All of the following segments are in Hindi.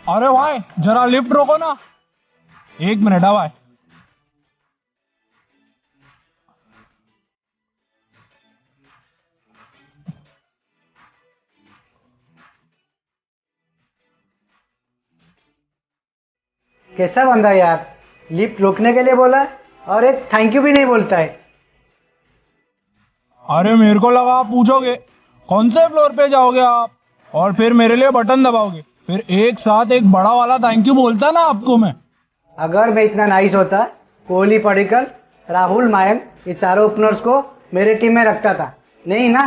अरे भाई जरा लिफ्ट रोको ना, 1 मिनट है भाई। कैसा बंदा यार, लिफ्ट रोकने के लिए बोला और एक थैंक यू भी नहीं बोलता है। अरे मेरे को लगा आप पूछोगे कौन से फ्लोर पे जाओगे आप, और फिर मेरे लिए बटन दबाओगे, फिर एक साथ एक बड़ा वाला थैंक यू बोलता ना आपको मैं। अगर मैं इतना नाइस होता, कोहली, पडिक्कल, राहुल, मयंक, ये चारों ओपनर्स को मेरे टीम में रखता था, नहीं ना।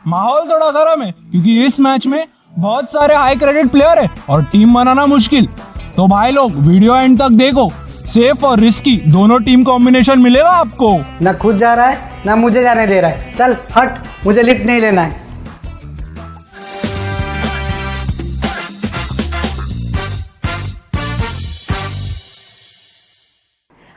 माहौल थोड़ा गर्म है क्योंकि इस मैच में बहुत सारे हाई क्रेडिट प्लेयर है और टीम बनाना मुश्किल। तो भाई लोग वीडियो एंड तक देखो, सेफ और रिस्की दोनों टीम कॉम्बिनेशन मिलेगा आपको। ना खुद जा रहा है ना मुझे जाने दे रहा है। चल हट, मुझे लिफ्ट नहीं लेना है।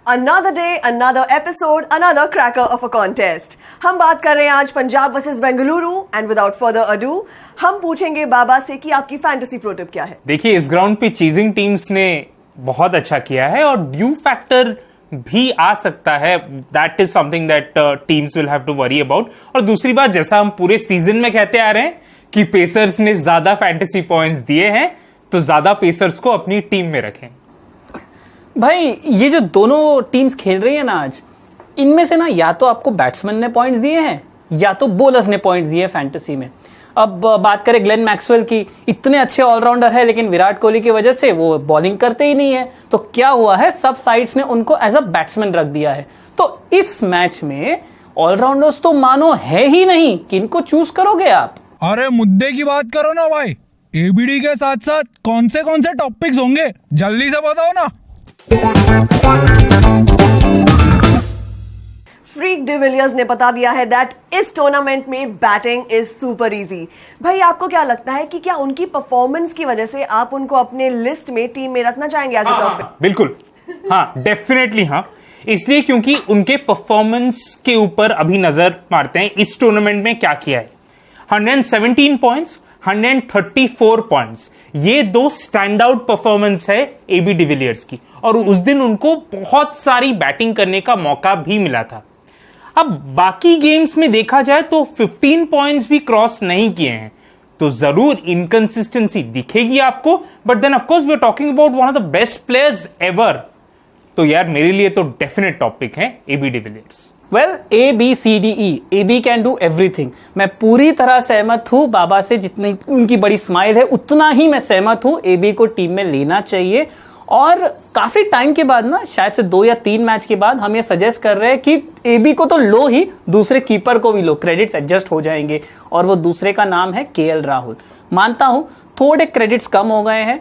Another day, another episode, another cracker of a contest. हम बात कर रहे हैं आज Punjab versus Bengaluru and without further ado हम पूछेंगे बाबा से कि आपकी फैंटेसी प्रो टिप क्या है। देखिए, इस ग्राउंड पे चीजिंग टीम्स ने बहुत अच्छा किया है और ड्यू फैक्टर भी आ सकता है। That is something that teams will have to worry about. और दूसरी बात, जैसा हम पूरे सीजन में कहते आ रहे हैं कि पेसर्स ने ज्यादा फैंटेसी पॉइंट्स दिए हैं, तो ज्यादा पेसर्स को अपनी टीम में रखें। भाई ये जो दोनों टीम्स खेल रही है ना आज, इनमें से ना या तो आपको बैट्समैन ने पॉइंट्स दिए हैं या तो बॉलर्स ने पॉइंट्स दिए फैंटेसी में। अब बात करें ग्लेन मैक्सवेल की, इतने अच्छे ऑलराउंडर है लेकिन विराट कोहली की वजह से वो बॉलिंग करते ही नहीं है, तो क्या हुआ है, सब साइड्स ने उनको एज अ बैट्समैन रख दिया है। तो इस मैच में ऑलराउंडर्स तो मानो है ही नहीं, किनको चूज करोगे आप? अरे मुद्दे की बात करो ना भाई, एबीडी के साथ साथ कौन से टॉपिक्स होंगे जल्दी से बताओ ना। फ्रीक डिविलियर्स ने बता दिया है दैट इस टूर्नामेंट में बैटिंग इज सुपर इजी। भाई आपको क्या लगता है कि क्या उनकी परफॉर्मेंस की वजह से आप उनको अपने लिस्ट में, टीम में रखना चाहेंगे एज अ टॉप पिक? बिल्कुल, हाँ, डेफिनेटली हाँ। इसलिए क्योंकि उनके परफॉर्मेंस के ऊपर अभी नजर मारते हैं। इस टूर्नामेंट में क्या किया है, 117 पॉइंट्स, 134 पॉइंट्स, ये दो स्टैंड आउट परफॉर्मेंस है एबी डिविलियर्स की। और उस दिन उनको बहुत सारी बैटिंग करने का मौका भी मिला था। अब बाकी गेम्स में देखा जाए तो 15 पॉइंट्स भी क्रॉस नहीं किए हैं, तो जरूर इनकंसिस्टेंसी दिखेगी आपको। But then of course we are talking about one of the best players ever, तो यार मेरे लिए तो डेफिनेट टॉपिक है AB de Villiers. Well, A B C D E, A B can do everything. मैं पूरी तरह सहमत हूं बाबा से, जितनी उनकी बड़ी स्माइल है उतना ही मैं सहमत हूं, ए बी को टीम में लेना चाहिए। और काफी टाइम के बाद ना, शायद से 2 या 3 मैच के बाद हम ये सजेस्ट कर रहे हैं कि ए बी को तो लो ही, दूसरे कीपर को भी लो, क्रेडिट्स एडजस्ट हो जाएंगे। और वो दूसरे का नाम है केएल राहुल। मानता हूं थोड़े क्रेडिट्स कम हो गए हैं,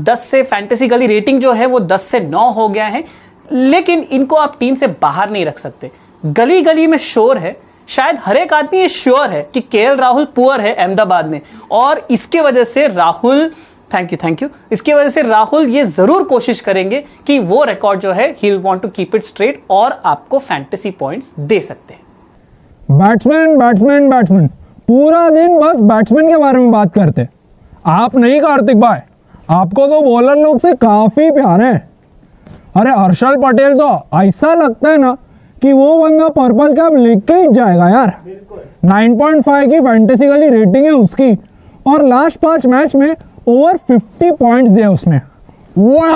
10 से फैंटेसी गली रेटिंग जो है वो 10 से 9 हो गया है, लेकिन इनको आप टीम से बाहर नहीं रख सकते। गली गली में शोर है, शायद हर एक आदमी ये श्योर है कि केएल राहुल पुअर है अहमदाबाद में, और इसके वजह से राहुल, थैंक यू, इसकी वजह से राहुल ये जरूर कोशिश करेंगे कि वो रिकॉर्ड जो है he will want to keep it straight और आपको फैंटेसी पॉइंट्स दे सकते हैं। बैट्समैन पूरा दिन बस बैट्समैन के बारे में बात करते। आप नहीं कार्तिक भाई, आपको तो बॉलर लोग से काफी प्यार है। अरे हर्षल पटेल तो ऐसा लगता है ना कि वो बंदा पर्पल कैप लेके ही जाएगा यार। 9.5 की फैंटेसिकली रेटिंग है उसकी, और लास्ट 5 मैच में ओवर 50 पॉइंट्स दिए उसने। What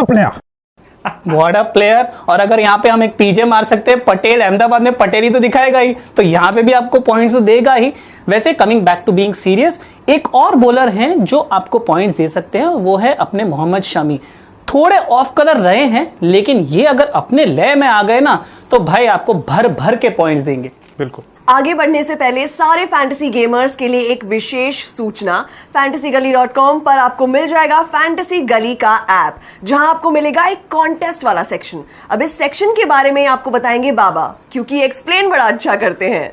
a player. और अगर यहाँ पे हम एक पीजे मार सकते हैं, पटेल अहमदाबाद में पटेल ही तो दिखाएगा ही, तो यहाँ पे भी आपको पॉइंट्स तो देगा ही। वैसे coming back to being serious, एक और बॉलर हैं जो आपको पॉइंट्स दे सकते हैं, वो है अपने मोहम्मद शमी। थोड़े ऑफ कलर रहे हैं, लेकिन ये अगर अपने लय में आ गए ना, तो भाई आपको भर भर के पॉइंट्स देंगे। बिल्कुल। आगे बढ़ने से पहले सारे फैंटेसी गेमर्स के लिए एक विशेष सूचना, fantasygully.com पर आपको मिल जाएगा फैंटेसी गली का ऐप, जहां आपको मिलेगा एक कॉन्टेस्ट वाला सेक्शन। अब इस सेक्शन के बारे में आपको बताएंगे बाबा, क्योंकि एक्सप्लेन बड़ा अच्छा करते हैं।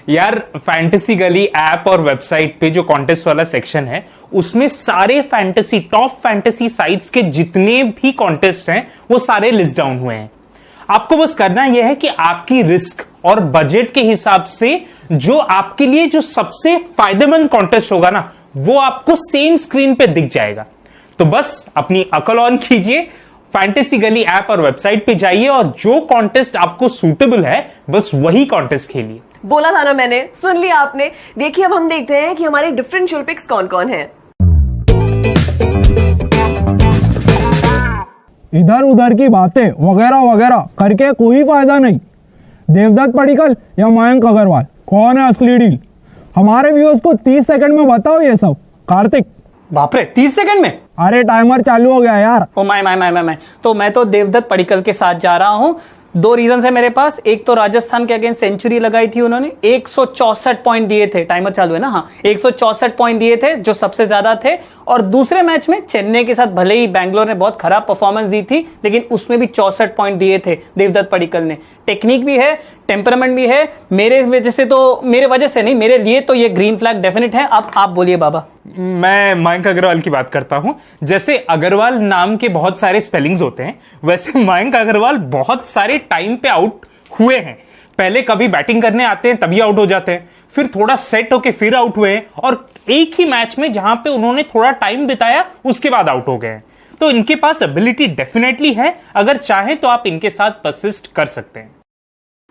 यार फैंटेसी गली ऐप और वेबसाइट पे जो कॉन्टेस्ट वाला सेक्शन है, उसमें सारे फैंटेसी, टॉप फैंटेसी साइट्स के जितने भी कॉन्टेस्ट हैं वो सारे लिस्ट डाउन हुए हैं। आपको बस करना यह है कि आपकी रिस्क और बजट के हिसाब से जो आपके लिए जो सबसे फायदेमंद कॉन्टेस्ट होगा ना, वो आपको सेम स्क्रीन पे दिख जाएगा। तो बस अपनी अकल ऑन कीजिए, फैंटेसी गली ऐप और वेबसाइट पे जाइए और जो कॉन्टेस्ट आपको सूटेबल है बस वही कॉन्टेस्ट खेलिए। बोला था ना मैंने, सुन लिया आपने। देखिए अब हम देखते हैं कि हमारे डिफरेंशियल पिक्स कौन कौन है। इधर उधर की बातें वगैरह वगैरह करके कोई फायदा नहीं। देवदत्त पडिक्कल या मयंक अग्रवाल, कौन है असली डील? हमारे व्यूअर्स को 30 सेकंड में बताओ ये सब। कार्तिक। बाप रे, 30 सेकंड में? अरे टाइमर चालू हो गया यार। ओ माय तो मैं तो देवदत्त पडिक्कल के साथ जा रहा हूं। 2 रीजन है मेरे पास। एक तो राजस्थान के अगेंस्ट सेंचुरी लगाई थी उन्होंने, 164 पॉइंट दिए थे। टाइमर चालू है ना? हाँ, 164 पॉइंट दिए थे जो सबसे ज्यादा थे। और दूसरे मैच में चेन्नई के साथ भले ही बैंगलोर ने बहुत खराब परफॉर्मेंस दी थी, लेकिन उसमें भी 64 पॉइंट दिए थे देवदत्त पडिक्कल ने। टेक्निक भी है, टेम्परामेंट भी है। मेरे वजह से नहीं, मेरे लिए तो ये ग्रीन फ्लैग डेफिनेट है। अब आप बोलिए बाबा। मैं मयंक अग्रवाल की बात करता हूं। जैसे अग्रवाल नाम के बहुत सारे स्पेलिंग्स होते हैं, वैसे मयंक अग्रवाल बहुत सारे टाइम पे आउट हुए हैं। पहले कभी बैटिंग करने आते हैं तभी आउट हो जाते हैं, फिर थोड़ा सेट होके फिर आउट हुए हैं, और एक ही मैच में जहां पे उन्होंने थोड़ा टाइम बिताया उसके बाद आउट हो गए हैं। तो इनके पास एबिलिटी डेफिनेटली है, अगर चाहे तो आप इनके साथ परसिस्ट कर सकते हैं।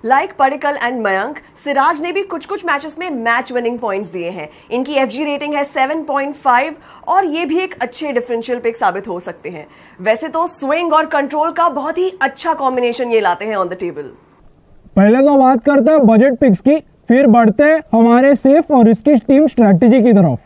लाइक पडिक्कल एंड मयंक, सिराज ने भी कुछ कुछ मैचेस में मैच विनिंग पॉइंट्स दिए हैं। इनकी एफजी रेटिंग है 7.5 और ये भी एक अच्छे डिफरेंशियल पिक साबित हो सकते हैं। वैसे तो स्विंग और कंट्रोल का बहुत ही अच्छा कॉम्बिनेशन ये लाते हैं ऑन द टेबल। पहले तो बात करते हैं बजट पिक्स की, फिर बढ़ते हैं हमारे सेफ और इसकी टीम स्ट्रेटेजी की तरफ।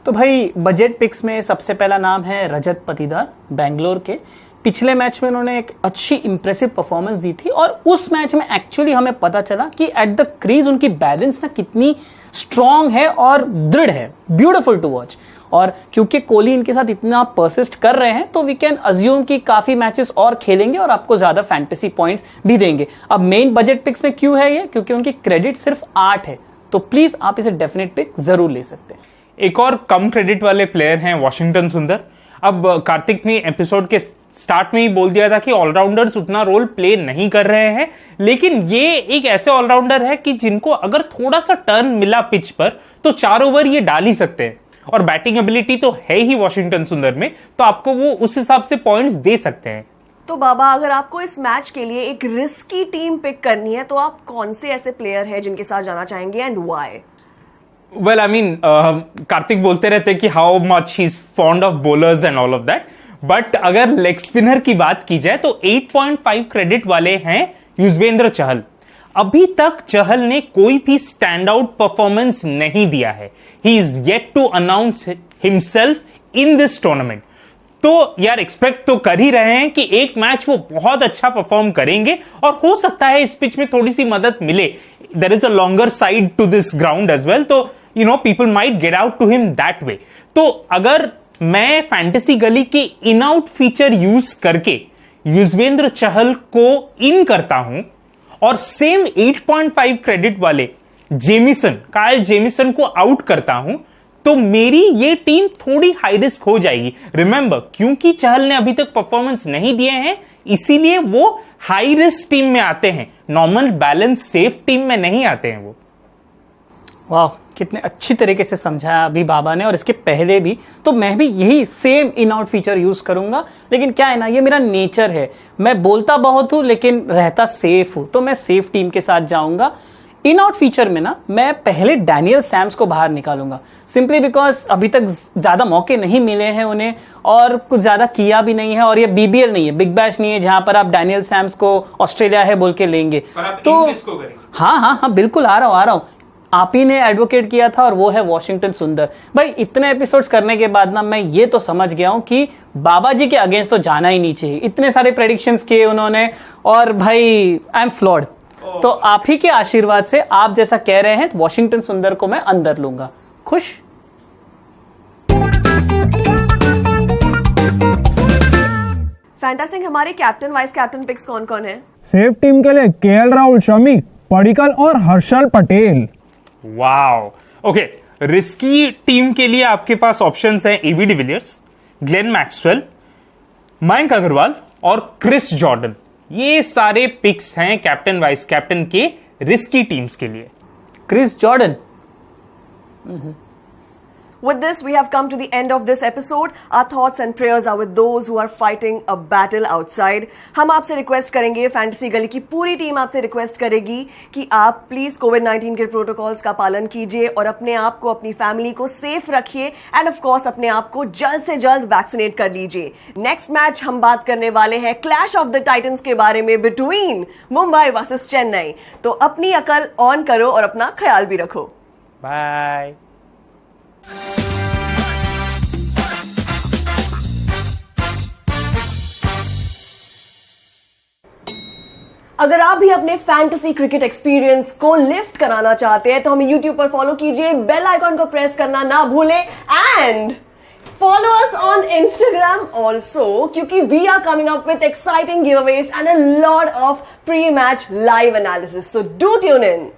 तो भाई बजट पिक्स में सबसे पहला नाम है रजत पाटीदार, बैंगलोर के। पिछले मैच में उन्होंने एक अच्छी इंप्रेसिव परफॉर्मेंस दी थी और उस मैच में एक्चुअली हमें पता चला कि एट द क्रीज उनकी बैलेंस ना कितनी स्ट्रांग है और दृढ़ है। Beautiful to watch. और क्योंकि कोहली इनके साथ इतना परसिस्ट कर रहे हैं तो वी कैन अज्यूम कि काफी मैचेस और खेलेंगे और आपको ज्यादा फैंटेसी पॉइंट्स भी देंगे। अब मेन बजट पिक्स में क्यों है ये? क्योंकि उनकी क्रेडिट सिर्फ 8 है, तो प्लीज आप इसे डेफिनेट पिक जरूर ले सकते हैं। एक और कम क्रेडिट वाले प्लेयर हैं वॉशिंगटन सुंदर। अब कार्तिक ने एपिसोड के स्टार्ट में ही बोल दिया था कि ऑलराउंडर्स उतना रोल प्ले नहीं कर रहे हैं, लेकिन ये एक ऐसे ऑलराउंडर है कि जिनको अगर थोड़ा सा टर्न मिला पिच पर तो 4 ओवर ये डाल ही सकते हैं, और बैटिंग एबिलिटी तो है ही वॉशिंगटन सुंदर में, तो आपको वो उस हिसाब से पॉइंट्स दे सकते हैं। तो बाबा, अगर आपको इस मैच के लिए एक रिस्की टीम पिक करनी है तो आप कौन से ऐसे प्लेयर हैं जिनके साथ जाना चाहेंगे and why? Well I mean Kartik बोलते रहते हैं कि how much he is fond of bowlers and all of that, but अगर लेग स्पिनर की बात की जाए तो 8.5 क्रेडिट वाले हैं युजवेंद्र चहल। अभी तक चहल ने कोई भी स्टैंड आउट परफॉर्मेंस नहीं दिया है। He is yet to announce himself in this tournament. तो यार एक्सपेक्ट तो कर ही रहे हैं कि एक मैच वो बहुत अच्छा परफॉर्म करेंगे, और हो सकता है इस पिच में थोड़ी सी मदद मिले। There is a longer side to this ground as well, तो you know people might get out to him that way. तो अगर मैं फैंटेसी गली की इन आउट फीचर यूज करके युजवेंद्र चहल को इन करता हूं और सेम 8.5 क्रेडिट वाले काइल जेमिसन को आउट करता हूं, तो मेरी ये टीम थोड़ी हाई रिस्क हो जाएगी। रिमेंबर, क्योंकि चहल ने अभी तक परफॉर्मेंस नहीं दिए हैं, इसीलिए वो हाई रिस्क टीम में आते हैं, नॉर्मल बैलेंस सेफ टीम में नहीं आते हैं वो। वाह, कितने अच्छी तरीके से समझाया अभी बाबा ने, और इसके पहले भी। तो मैं भी यही same in out feature use करूंगा, लेकिन क्या है ना, ये मेरा नेचर है। मैं बोलता बहुत हूं लेकिन रहता सेफ हूं, तो मैं सेफ टीम के साथ जाऊंगा। इन आउट फीचर में ना मैं पहले डैनियल सैम्स को बाहर निकालूंगा, सिंपली बिकॉज अभी तक ज्यादा मौके नहीं मिले हैं उन्हें, और कुछ ज्यादा किया भी नहीं है, और ये बीबीएल नहीं है, बिग बैश नहीं है जहां पर आप डैनियल सैम्स को ऑस्ट्रेलिया है बोल के लेंगे। तो हाँ बिल्कुल आ रहा हूं। आप ही ने एडवोकेट किया था और वो है वॉशिंगटन सुंदर। भाई इतने एपिसोड्स करने के बाद ना मैं ये तो समझ गया हूं कि बाबा जी के अगेंस्ट तो जाना ही नहीं चाहिए। इतने सारे प्रेडिक्शंस किए उन्होंने, और भाई आई एम फ्लॉड। तो आप ही के आशीर्वाद से आप जैसा कह रहे हैं, वॉशिंगटन सुंदर को मैं अंदर लूंगा। खुश? फैंटासिंग, हमारे कैप्टन वाइस कैप्टन पिक्स कौन कौन है? सेफ टीम के लिए केएल राहुल, शमी, पडिक्कल और Harshal Patel. Wow, okay. Risky team के लिए आपके पास ऑप्शंस हैं AB de Villiers, Glenn Maxwell, Mayank Agarwal और क्रिस जॉर्डन। ये सारे पिक्स हैं कैप्टन वाइस कैप्टन के रिस्की टीम्स के लिए। Chris Jordan With this, we have come to the end of this episode. Our thoughts and prayers are with those who are fighting a battle outside. हम आपसे रिक्वेस्ट करेंगे, फैंटेसी गली की पूरी टीम आपसे रिक्वेस्ट करेगी कि आप प्लीज कोविड-19 के प्रोटोकॉल्स का पालन कीजिए और अपने आप को, अपनी फैमिली को सेफ रखिए एंड ऑफ कोर्स अपने आप को जल्द से जल्द वैक्सीनेट कर लीजिए. नेक्स्ट मैच हम बात करने वाले हैं क्लैश ऑफ द टाइटंस के बारे में बिटवीन मुंबई वर्सेस चेन्नई. तो अपनी अकल ऑन करो और अपना ख्याल भी रखो. बाय. अगर आप भी अपने फैंटेसी क्रिकेट एक्सपीरियंस को लिफ्ट कराना चाहते हैं तो हमें YouTube पर फॉलो कीजिए, बेल आइकॉन को प्रेस करना ना भूलें and follow us on Instagram also, क्योंकि we are coming up with exciting giveaways and a lot of pre match live analysis. So do tune in.